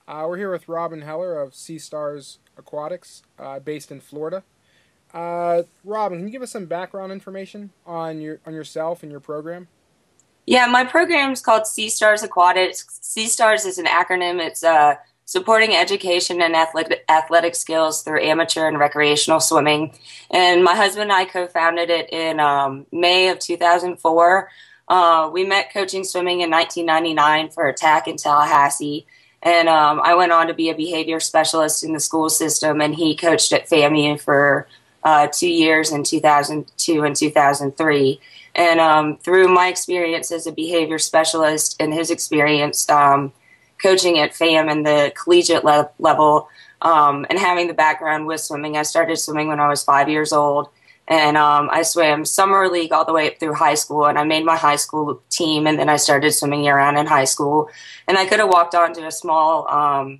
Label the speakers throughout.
Speaker 1: We're here with Robin Heller of Sea Stars Aquatics, based in Florida. Robin, can you give us some background information on yourself and your program?
Speaker 2: Yeah, my program is called Sea Stars Aquatics. Sea Stars is an acronym. It's supporting education and athletic skills through amateur and recreational swimming. And my husband and I co-founded it in May of 2004. We met coaching swimming in 1999 for TAC in Tallahassee. And I went on to be a behavior specialist in the school system, and he coached at FAMU for 2 years in 2002 and 2003. And through my experience as a behavior specialist and his experience coaching at FAM and the collegiate level and having the background with swimming, I started swimming when I was 5 years old. And I swam summer league all the way up through high school, and I made my high school team, and then I started swimming year-round in high school. And I could have walked on to a small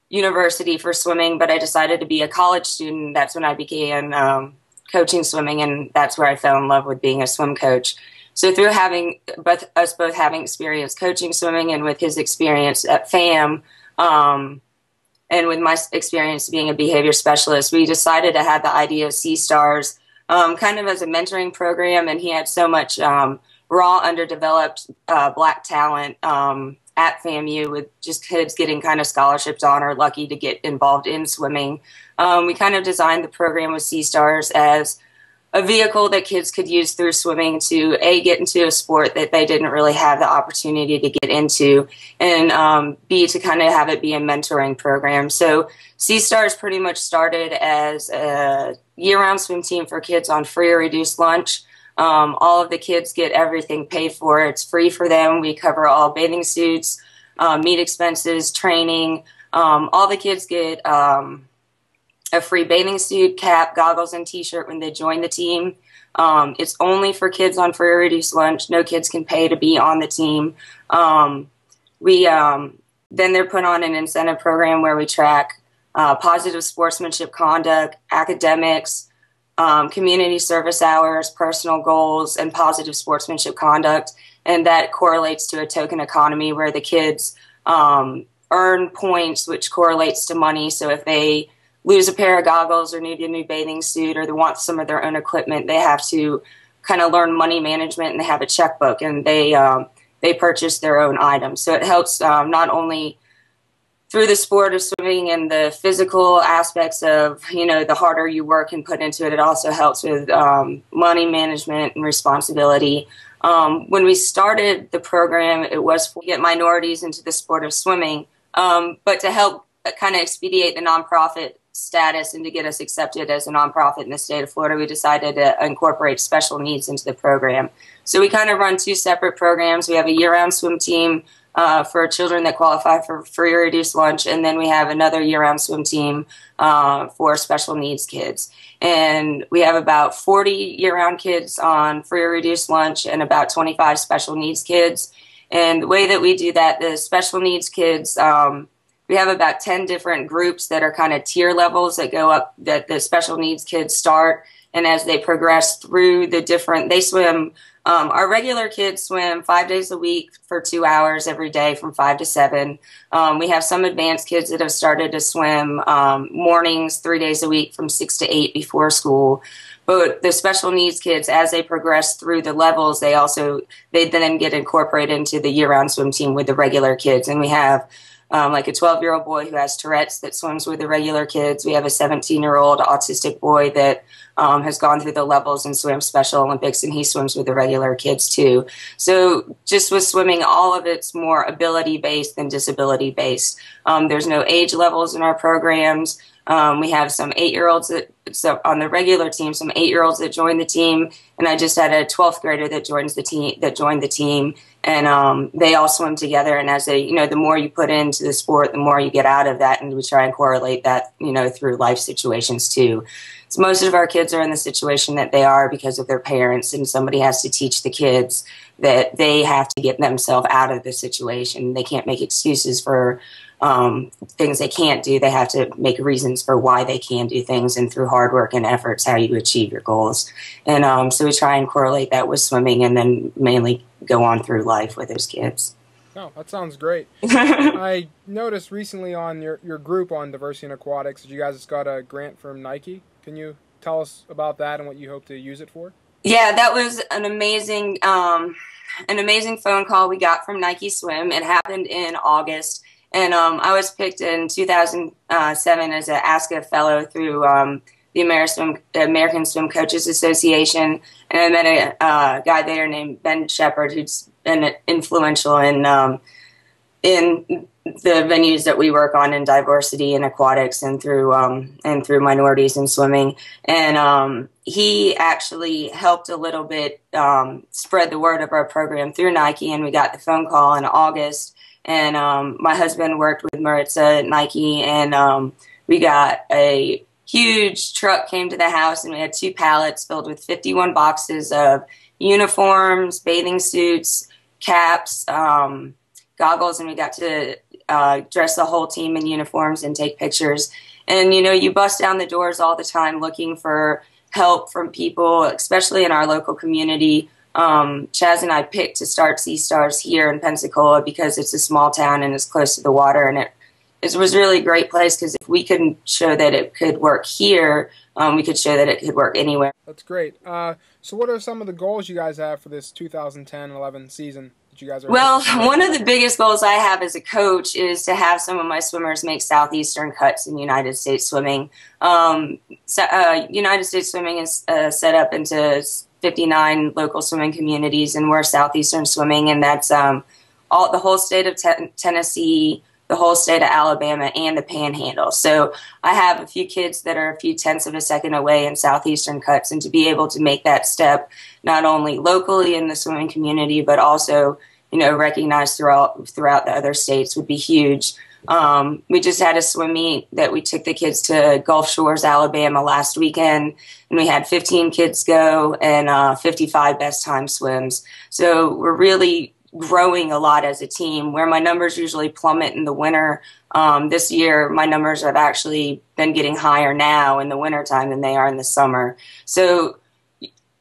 Speaker 2: university for swimming, but I decided to be a college student. That's when I began coaching swimming, and that's where I fell in love with being a swim coach. So through having us both having experience coaching swimming, and with his experience at FAM, and with my experience being a behavior specialist, we decided to have the idea of Sea Stars kind of as a mentoring program. And he had so much raw, underdeveloped black talent at FAMU, with just kids getting kind of scholarships on or lucky to get involved in swimming. We kind of designed the program with Sea Stars as a vehicle that kids could use through swimming to get into a sport that they didn't really have the opportunity to get into, and B, to kind of have it be a mentoring program. So Sea Stars pretty much started as a year-round swim team for kids on free or reduced lunch. All of the kids get everything paid for. It's free for them. We cover all bathing suits, meet expenses, training. All the kids get a free bathing suit, cap, goggles, and t-shirt when they join the team. It's only for kids on free or reduced lunch. No kids can pay to be on the team. Then they're put on an incentive program where we track positive sportsmanship conduct, academics, community service hours, personal goals, and positive sportsmanship conduct. And that correlates to a token economy where the kids earn points, which correlates to money. So if they lose a pair of goggles or need a new bathing suit, or they want some of their own equipment, they have to kind of learn money management, and they have a checkbook, and they purchase their own items. So it helps not only through the sport of swimming and the physical aspects of, the harder you work and put into it, it also helps with money management and responsibility. When we started the program, it was to get minorities into the sport of swimming, but to help kind of expedite the nonprofit status and to get us accepted as a nonprofit in the state of Florida, we decided to incorporate special needs into the program. So we kind of run two separate programs. We have a year-round swim team for children that qualify for free or reduced lunch, and then we have another year-round swim team for special needs kids. And we have about 40 year-round kids on free or reduced lunch and about 25 special needs kids. And the way that we do that, the special needs kids, we have about 10 different groups that are kind of tier levels that go up, that the special needs kids start. And as they progress through the different, they swim, our regular kids swim 5 days a week for 2 hours every day from 5 to 7. We have some advanced kids that have started to swim mornings 3 days a week from 6 to 8 before school. But the special needs kids, as they progress through the levels, they then get incorporated into the year-round swim team with the regular kids. And we have like a 12-year-old boy who has Tourette's that swims with the regular kids. We have a 17-year-old autistic boy that has gone through the levels and swam Special Olympics, and he swims with the regular kids too. So just with swimming, all of it's more ability-based than disability-based. There's no age levels in our programs. We have some 8-year-olds on the regular team, some 8-year-olds that join the team, and I just had a 12th grader that joined the team, and they all swim together. And as the more you put into the sport, the more you get out of that, and we try and correlate that, through life situations too. So most of our kids are in the situation that they are because of their parents, and somebody has to teach the kids that they have to get themselves out of the situation. They can't make excuses for things they can't do. They have to make reasons for why they can do things, and through hard work and efforts, how you achieve your goals. And so we try and correlate that with swimming, and then mainly go on through life with those kids.
Speaker 1: Oh, that sounds great. I noticed recently on your group on diversity in aquatics that you guys just got a grant from Nike. Can you tell us about that and what you hope to use it for?
Speaker 2: Yeah, that was an amazing phone call we got from Nike Swim. It happened in August, and I was picked in 2007 as an ASCA fellow through the American Swim Coaches Association, and I met a guy there named Ben Shepard, who's been influential in the venues that we work on in diversity in aquatics and through minorities in swimming. And he actually helped a little bit spread the word of our program through Nike, and we got the phone call in August. And my husband worked with Maritza at Nike, and we got a huge truck came to the house, and we had 2 pallets filled with 51 boxes of uniforms, bathing suits, caps, goggles, and we got to dress the whole team in uniforms and take pictures. And, you know, you bust down the doors all the time looking for help from people, especially in our local community. Chaz and I picked to start Sea Stars here in Pensacola because it's a small town and it's close to the water, and it was really a great place because if we could show that it could work here, we could show that it could work anywhere.
Speaker 1: That's great. So what are some of the goals you guys have for this 2010-11 season that you guys are?
Speaker 2: Well, one of the biggest goals I have as a coach is to have some of my swimmers make Southeastern cuts in United States Swimming. United States Swimming is set up into 59 local swimming communities, and we're Southeastern Swimming, and that's the whole state of Tennessee, the whole state of Alabama, and the Panhandle. So I have a few kids that are a few tenths of a second away in Southeastern cuts, and to be able to make that step not only locally in the swimming community, but also, you know, recognized throughout the other states would be huge. We just had a swim meet that we took the kids to Gulf Shores, Alabama last weekend, and we had 15 kids go and 55 best time swims. So we're really growing a lot as a team. Where my numbers usually plummet in the winter, this year my numbers have actually been getting higher now in the wintertime than they are in the summer. So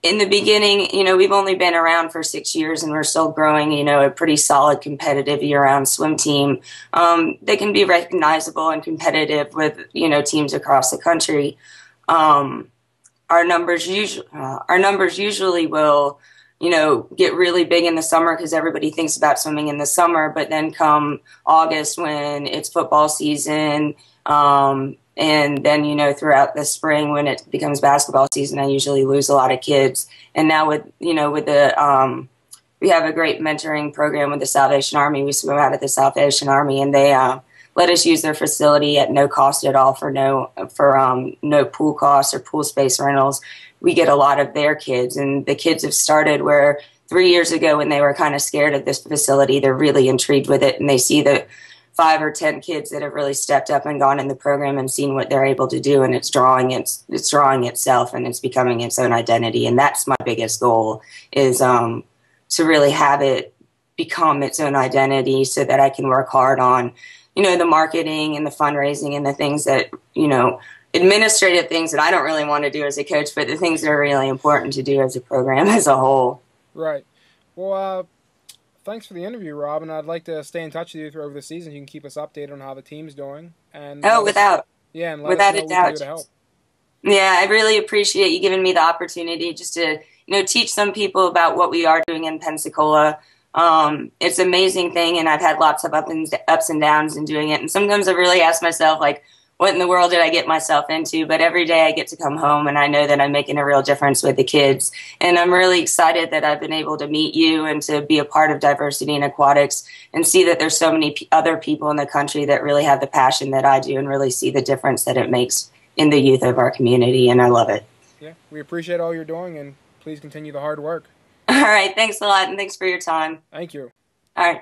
Speaker 2: in the beginning, you know, we've only been around for 6 years and we're still growing, you know, a pretty solid competitive year-round swim team. They can be recognizable and competitive with, you know, teams across the country. Our numbers usually will, you know, get really big in the summer because everybody thinks about swimming in the summer, but then come August when it's football season, and then, you know, throughout the spring when it becomes basketball season, I usually lose a lot of kids. And now with, you know, with the, we have a great mentoring program with the Salvation Army. We swim out at the Salvation Army, and they let us use their facility at no cost at all for no pool costs or pool space rentals. We get a lot of their kids, and the kids have started where 3 years ago when they were kind of scared of this facility, they're really intrigued with it, and they see the 5 or 10 kids that have really stepped up and gone in the program and seen what they're able to do, and it's drawing itself, and it's becoming its own identity. And that's my biggest goal, is to really have it become its own identity so that I can work hard on, you know, the marketing and the fundraising and the things that, you know, administrative things that I don't really want to do as a coach, but the things that are really important to do as a program as a whole.
Speaker 1: Right. Well, thanks for the interview, Rob, and I'd like to stay in touch with you through the season. You can keep us updated on how the team's doing. And
Speaker 2: without
Speaker 1: a
Speaker 2: doubt.
Speaker 1: To help.
Speaker 2: Yeah, I really appreciate you giving me the opportunity just to, you know, teach some people about what we are doing in Pensacola. It's an amazing thing, and I've had lots of ups and downs in doing it. And sometimes I really ask myself, like, what in the world did I get myself into? But every day I get to come home and I know that I'm making a real difference with the kids. And I'm really excited that I've been able to meet you and to be a part of diversity in aquatics and see that there's so many other people in the country that really have the passion that I do and really see the difference that it makes in the youth of our community. And I love it.
Speaker 1: Yeah, we appreciate all you're doing, and please continue the hard work.
Speaker 2: All right. Thanks a lot, and thanks for your time.
Speaker 1: Thank you.
Speaker 2: All right.